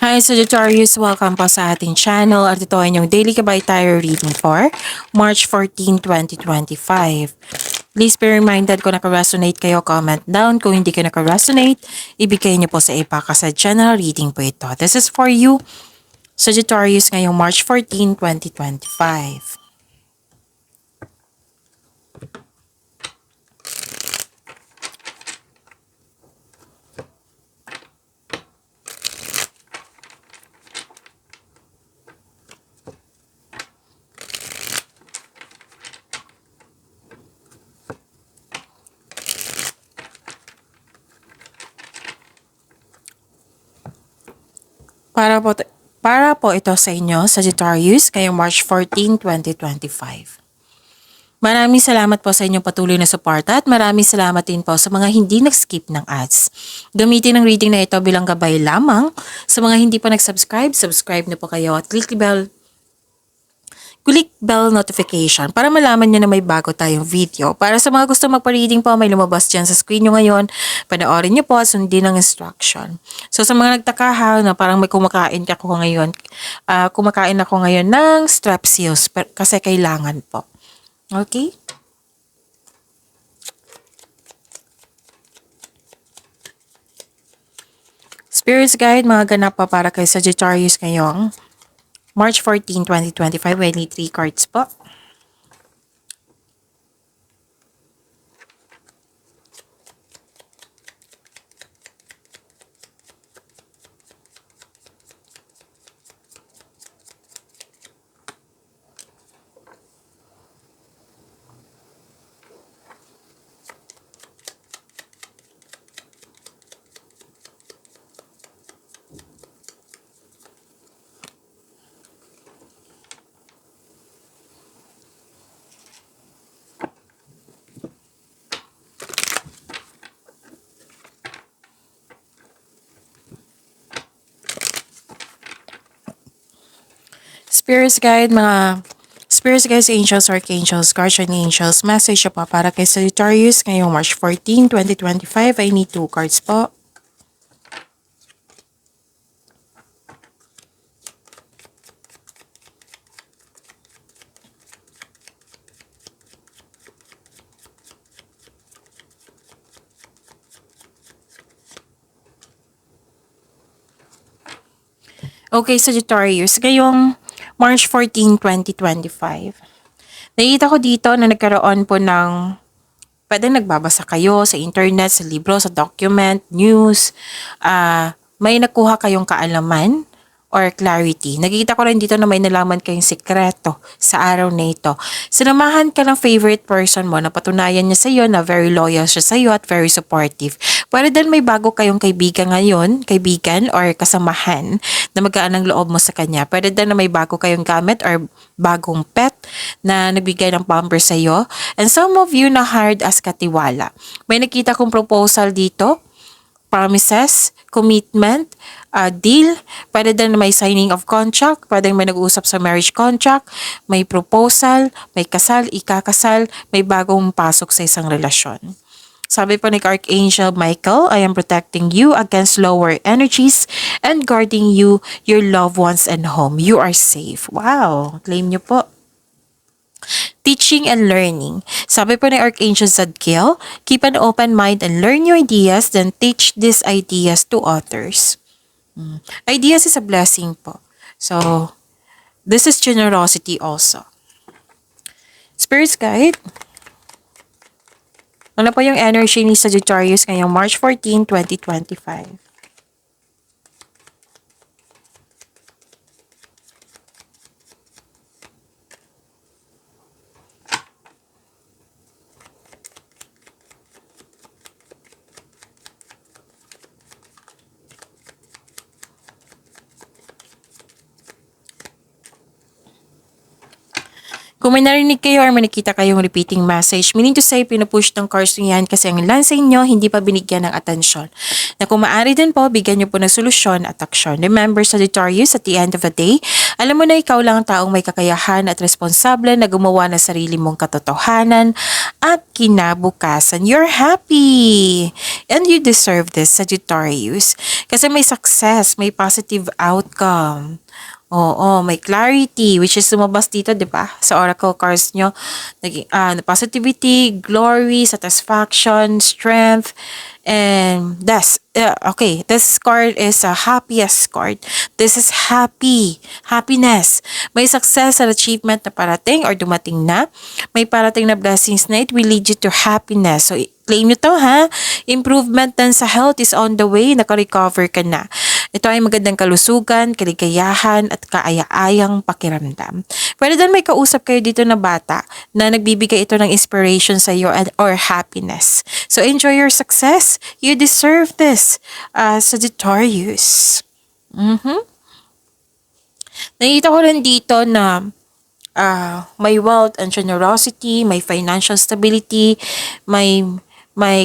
Hi Sagittarius! Welcome po sa ating channel at ito ay inyong Daily Gabay Tarot Reading for March 14, 2025. Please be reminded kung naka-resonate kayo, comment down. Kung hindi kayo naka-resonate, ibigay niyo po sa iba kasi channel reading po ito. This is for you, Sagittarius, ngayong March 14, 2025. Para po ito sa inyo, Sagittarius, ngayong March 14, 2025. Maraming salamat po sa inyong patuloy na suporta at maraming salamat din po sa mga hindi nag-skip ng ads. Gamitin ang reading na ito bilang gabay lamang. Sa mga hindi pa nag-subscribe, subscribe na po kayo at click bell notification para malaman nyo na may bago tayong video. Para sa mga gusto magpa-reading po, may lumabas dyan sa screen nyo ngayon. Panoorin nyo po at sundin ang instruction. So sa mga nagtaka na parang may kumakain ako ngayon ng strepsils kasi kailangan po. Okay? Spirits Guide, mga ganap pa para kay Sagittarius ngayong March 14, 2025. I need 3 cards po. Spirits Guides, Angels, Archangels, Guardian Angels, message pa para kay Sagittarius ngayong March 14, 2025. I need 2 cards po. Okay, Sagittarius, ngayong March 14, 2025. Nakita ko dito na nagkaroon po ng, pwede nagbabasa kayo sa internet, sa libro, sa document, news, may nakuha kayong kaalaman or clarity. Nakikita ko rin dito na may nalaman kayong sekreto sa araw na ito. Sinamahan ka ng favorite person mo na patunayan niya sa iyo na very loyal siya sa iyo at very supportive. Pwede din may bago kayong kaibigan ngayon, kaibigan or kasamahan na magaan ang loob mo sa kanya. Pwede din na may bago kayong gamit or bagong pet na nagbigay ng pamper sa iyo. And some of you na hired as katiwala. May nakita kong proposal dito, promises, commitment, deal, pwede din may signing of contract, pwede may nag-uusap sa marriage contract, may proposal, may kasal, ikakasal, may bagong pasok sa isang relasyon. Sabi po ni Archangel Michael, I am protecting you against lower energies and guarding you, your loved ones and home. You are safe. Wow! Claim nyo po. Teaching and learning. Sabi po ni Archangel Zadkiel, keep an open mind and learn new ideas, then teach these ideas to others. Ideas is a blessing po. So, this is generosity also. Spirits Guide. Ano po yung energy ni Sagittarius ngayong March 14, 2025? Kung may narinig kayo or may nakita kayong repeating message, meaning to say, pinupush ng cards nyo yan kasi ang ilan sa inyo hindi pa binigyan ng atensyon. Na kung maaari din po, bigyan nyo po ng solusyon at aksyon. Remember, Sagittarius, at the end of the day, alam mo na ikaw lang ang taong may kakayahan at responsable na gumawa ng sarili mong katotohanan at kinabukasan. You're happy! And you deserve this, Sagittarius. Kasi may success, may positive outcome. Oo, may clarity, which is lumabas dito, di ba? Sa oracle cards nyo, naging, positivity, glory, satisfaction, strength, and that's, okay, this card is a happiest card. This is happy, happiness. May success at achievement na parating or dumating na. May parating na blessings na it will lead you to happiness. So, claim nyo to ha. Improvement din sa health is on the way. Naka-recover ka na. Ito ay magandang kalusugan, kaligayahan, at kaaya-ayang pakiramdam. Pwede din may kausap kayo dito na bata na nagbibigay ito ng inspiration sa iyo or happiness. So enjoy your success. You deserve this, Sagittarius. Nakita ko rin dito na may wealth and generosity, may financial stability, may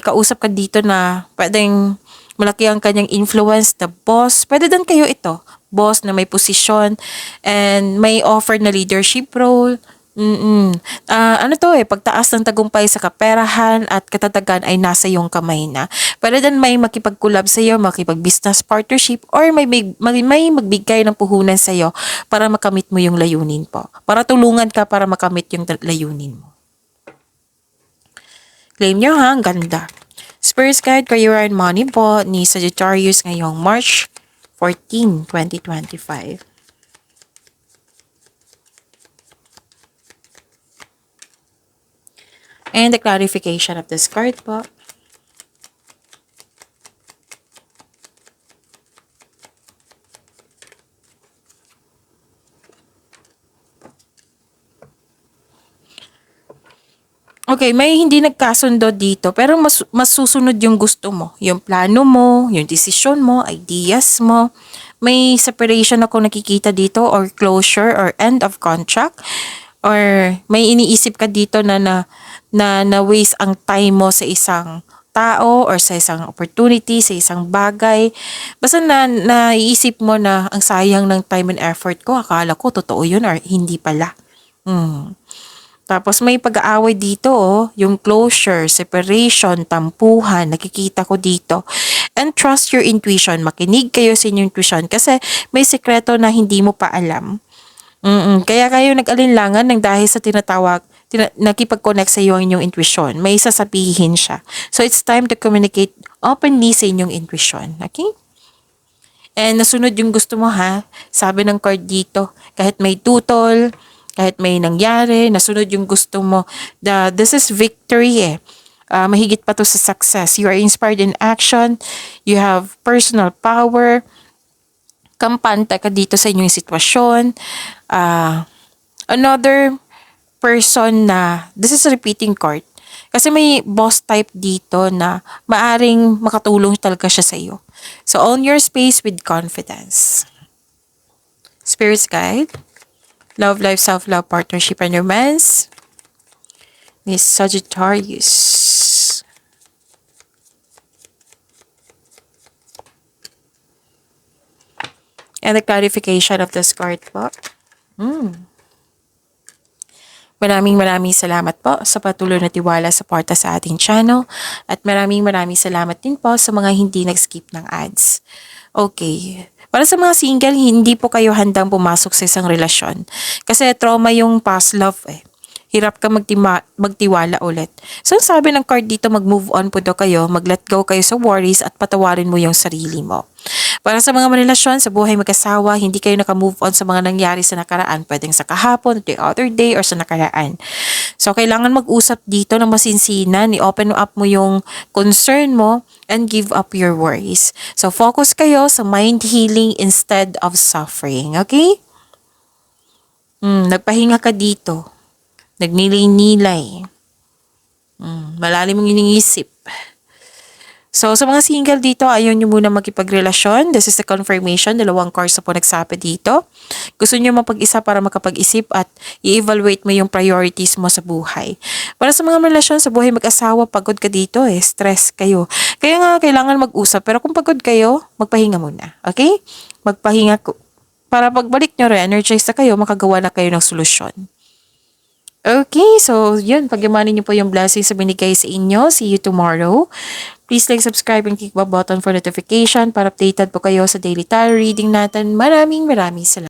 kausap ka dito na pwedeng malaki ang kanyang influence na boss. Pwede din kayo ito, boss na may posisyon and may offer na leadership role. Ano to pagtaas ng tagumpay sa kaperahan at katatagan ay nasa iyong kamay na. Pwede din may makipag-collab sa iyo, makipag-business partnership, or may magbigay ng puhunan sa iyo para makamit mo yung layunin po. Para tulungan ka para makamit yung layunin mo. Claim nyo ha, ang ganda. Spirit Guide, Career and Money po ni Sagittarius ngayong March 14, 2025. And the clarification of this card po. Okay, may hindi nagkasundo dito pero mas susunod yung gusto mo, yung plano mo, yung desisyon mo, ideas mo. May separation ako nakikita dito or closure or end of contract or may iniisip ka dito na waste ang time mo sa isang tao or sa isang opportunity, sa isang bagay. Basta naiisip mo na ang sayang ng time and effort ko, akala ko totoo yun or hindi pala. Tapos may pag-aaway dito yung closure, separation, tampuhan, nakikita ko dito. And trust your intuition, makinig kayo sa inyong intuition kasi may sekreto na hindi mo pa alam. Kaya kayo nag-alinlangan ng dahil sa nakipag-connect sa iyo ang inyong intuition. May sasabihin siya. So it's time to communicate openly sa inyong intuition. Okay? And nasunod yung gusto mo ha. Sabi ng card dito, kahit may tutol, kahit may nangyari, nasunod yung gusto mo. This is victory mahigit pa to sa success. You are inspired in action. You have personal power. Kampante ka dito sa inyong sitwasyon. Another person na, this is a repeating card. Kasi may boss type dito na maaring makatulong talaga siya sa iyo. So, own your space with confidence. Spirit's Guide. Love, life, self-love, partnership, and romance. Miss Sagittarius. And the clarification of this card po. Maraming salamat po sa patuloy na tiwala sa suporta sa ating channel. At maraming salamat din po sa mga hindi nag-skip ng ads. Okay. Para sa mga single, hindi po kayo handang pumasok sa isang relasyon. Kasi trauma yung past love Hirap ka magtiwala ulit. So sabi ng card dito, mag-move on po daw kayo, mag-let go kayo sa worries at patawarin mo yung sarili mo. Para sa mga relasyon, sa buhay mag-asawa, hindi kayo naka-move on sa mga nangyari sa nakaraan. Pwedeng sa kahapon, the other day, or sa nakaraan. So kailangan mag-usap dito ng masinsinan, i-open up mo yung concern mo, and give up your worries. So focus kayo sa mind healing instead of suffering. Okay? Nagpahinga ka dito. Nagnilay-nilay. Malalim mong iniisip. So, sa mga single dito, ayaw nyo muna makipagrelasyon. This is the confirmation. 2 cards na po nagsabi dito. Gusto nyo mapag-isa para makapag-isip at i-evaluate mo yung priorities mo sa buhay. Para sa mga relasyon sa buhay mag-asawa, pagod ka dito stress kayo. Kaya nga, kailangan mag-usap. Pero kung pagod kayo, magpahinga muna. Okay? Magpahinga para pagbalik nyo re-energize na kayo, makagawa na kayo ng solusyon. Okay, so yun, pagyamanin niyo po yung blessings sa binigay sa inyo. See you tomorrow. Please like, subscribe, and click the button for notification para updated po kayo sa daily tarot reading natin. Maraming salamat.